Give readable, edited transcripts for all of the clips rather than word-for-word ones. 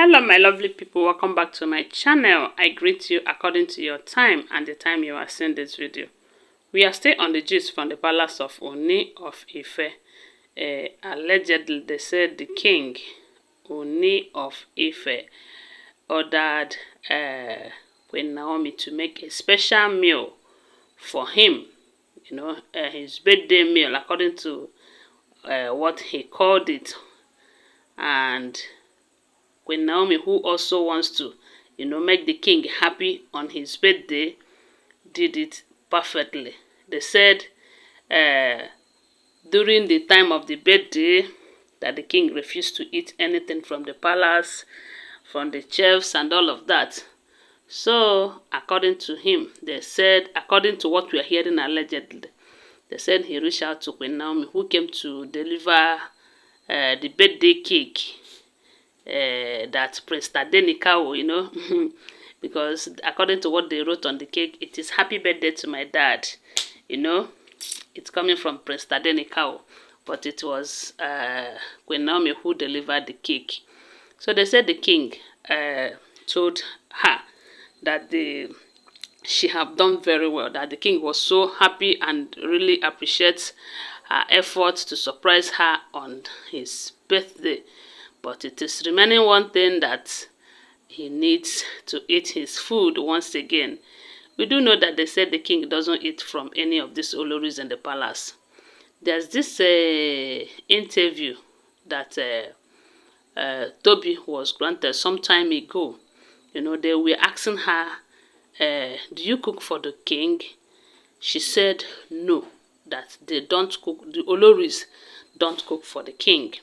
Hello my lovely people, welcome back to my channel. I greet you according to your time and the time you are seeing this video. We are still on the gist from the palace of Ooni of Ife. Allegedly, they said the king, Ooni of Ife, ordered Queen Naomi to make a special meal for him. His birthday meal, according to what he called it. And Queen Naomi, who also wants to, make the king happy on his birthday, did it perfectly. They said during the time of the birthday that the king refused to eat anything from the palace, from the chefs and all of that. So, according to him, they said, according to what we are hearing allegedly, they said he reached out to Queen Naomi, who came to deliver the birthday cake that Prince Tadenikawo, because according to what they wrote on the cake, it is happy birthday to my dad. It's coming from Prince Tadenikawo, but it was Queen Naomi who delivered the cake. So they said the king told her that she have done very well, that the king was so happy and really appreciates her efforts to surprise her on his birthday. But it is remaining one thing, that he needs to eat his food once again. We do know that they said the king doesn't eat from any of these Olories in the palace. There's this interview that Tobi was granted some time ago. They were asking her, do you cook for the king? She said no, that they don't cook, the Olories don't cook for the king.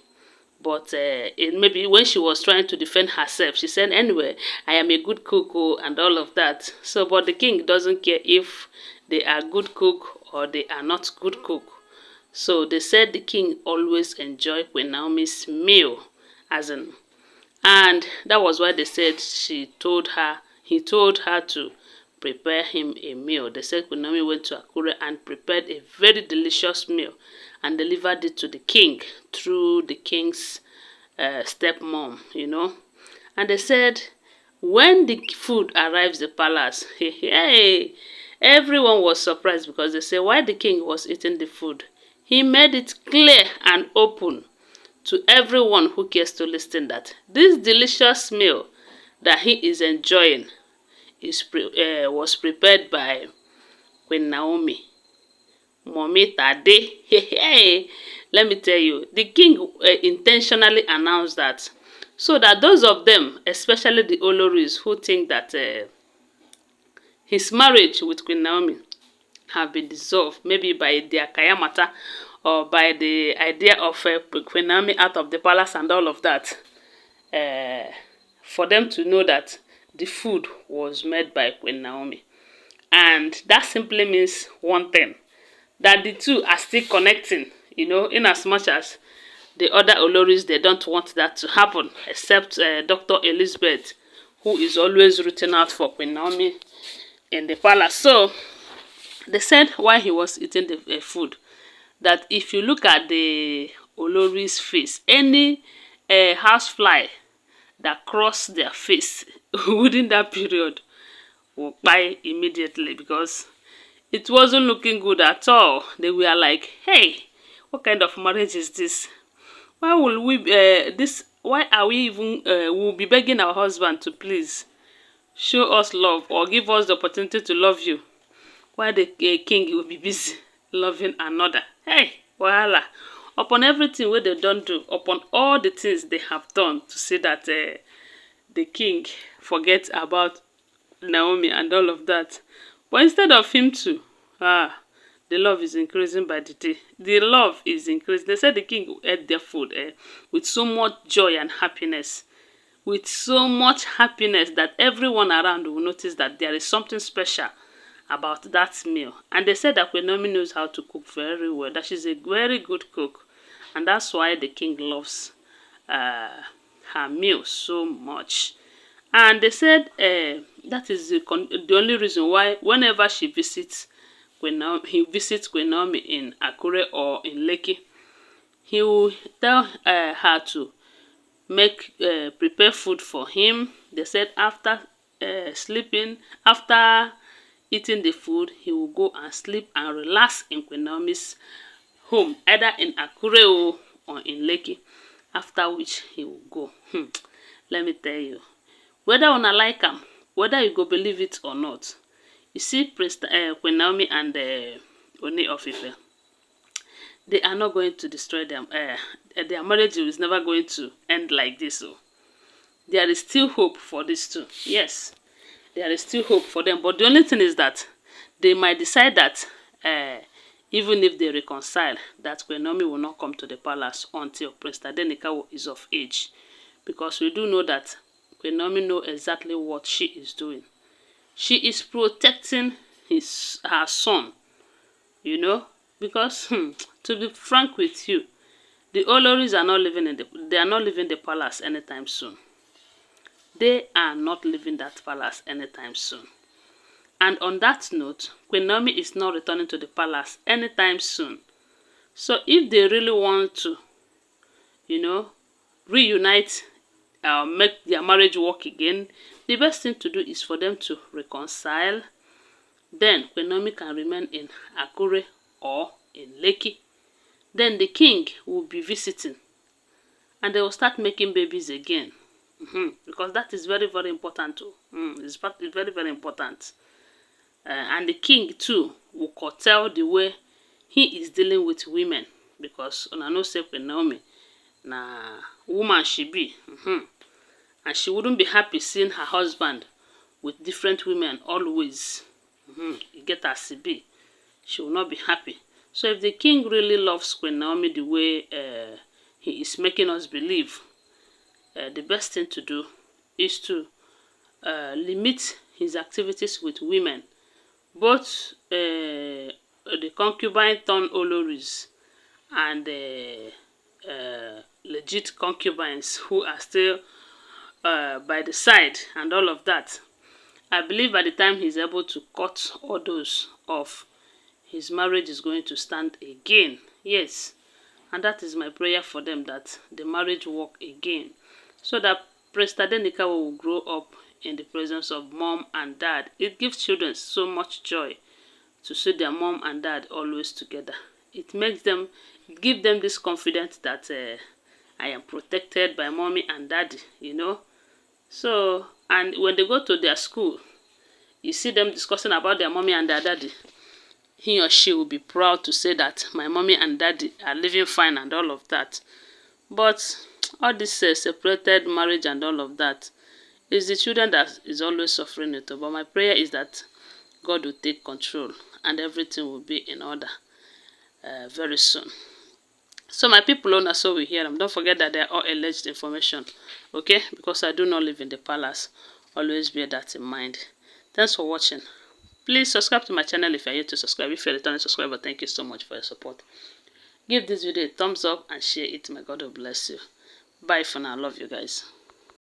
But maybe when she was trying to defend herself, she said, anyway, I am a good cook and all of that. So, but the king doesn't care if they are good cook or they are not good cook. So they said the king always enjoy Queen Naomi's meal, and that was why they said he told her to prepare him a meal. They said Queen Naomi went to Akure and prepared a very delicious meal and delivered it to the king through the king's stepmom, And they said when the food arrives at the palace, hey, everyone was surprised, because they said while the king was eating the food, he made it clear and open to everyone who cares to listen that this delicious meal that he is enjoying was prepared by Queen Naomi. Mommy Tade. Hey, let me tell you, the king intentionally announced that, so that those of them, especially the Olories, who think that his marriage with Queen Naomi have been dissolved, maybe by their kayamata or by the idea of Queen Naomi out of the palace and all of that, for them to know that the food was made by Queen Naomi. And that simply means one thing, that the two are still connecting, in as much as the other Oloris, they don't want that to happen, except Dr. Elizabeth, who is always rooting out for Queen Naomi in the palace. So they said while he was eating the food, that if you look at the Olori's face, any housefly that crossed their face within that period will die immediately, because it wasn't looking good at all. They were like, hey, what kind of marriage is this? Why will we why are we even we'll be begging our husband to please show us love or give us the opportunity to love you, while the king will be busy loving another? Hey, voila. Upon everything what they don't do, upon all the things they have done to say that the king forget about Naomi and all of that. But instead of him to, the love is increasing by the day. The love is increasing. They said the king ate their food with so much joy and happiness. With so much happiness that everyone around will notice that there is something special about that meal. And they said that Queen Naomi knows how to cook very well, that she's a very good cook. And that's why the king loves her meal so much. And they said that is the only reason why whenever she visits he visits Queen Naomi in Akure or in Lekki, he will tell her to prepare food for him. They said after after eating the food, he will go and sleep and relax in Queen Naomi's home, either in Akure or in Lekki, after which he will go. Let me tell you, whether una like am, whether you go believe it or not, you see Queen Naomi and Ooni of Ife, they are not going to destroy them. Their marriage is never going to end like this. So there is still hope for these two. Yes, there is still hope for them. But the only thing is that they might decide that even if they reconcile, that Queen Naomi will not come to the palace until Prince Tadenika is of age. Because we do know that Queen Naomi knows exactly what she is doing. She is protecting her son, you know, because to be frank with you, the Olories are not living in the palace anytime soon. They are not leaving that palace anytime soon. And on that note, Queen Naomi is not returning to the palace anytime soon. So if they really want to, you know, reunite, make their marriage work again, the best thing to do is for them to reconcile. Then Queen Naomi can remain in Akure or in Lekki. Then the king will be visiting, and they will start making babies again. Because that is very, very important too. It's very, very important. And the king too will curtail the way he is dealing with women, because una know say Queen Naomi na woman she be, and she wouldn't be happy seeing her husband with different women always. You get as it be. She will not be happy. So if the king really loves Queen Naomi the way he is making us believe, the best thing to do is to limit his activities with women, both the concubine turned Olories and legit concubines who are still by the side and all of that. I believe by the time he's able to cut all those off, his marriage is going to stand again. Yes, and that is my prayer for them, that the marriage work again, so that Prince Tadenika will grow up in the presence of mom and dad. It gives children so much joy to see their mom and dad always together. It gives them this confidence that I am protected by mommy and daddy, you know. So, and when they go to their school, you see them discussing about their mommy and their daddy. He or she will be proud to say that my mommy and daddy are living fine and all of that. But all this separated marriage and all of that is the children that is always suffering it. But my prayer is that God will take control and everything will be in order very soon. So my people owner, so we hear them. Don't forget that they are all alleged information, okay? Because I do not live in the palace. Always bear that in mind. Thanks for watching. Please subscribe to my channel if you are yet to subscribe. If you are a returning subscriber, thank you so much for your support. Give this video a thumbs up and share it. My God will bless you. Bye for now. Love you guys.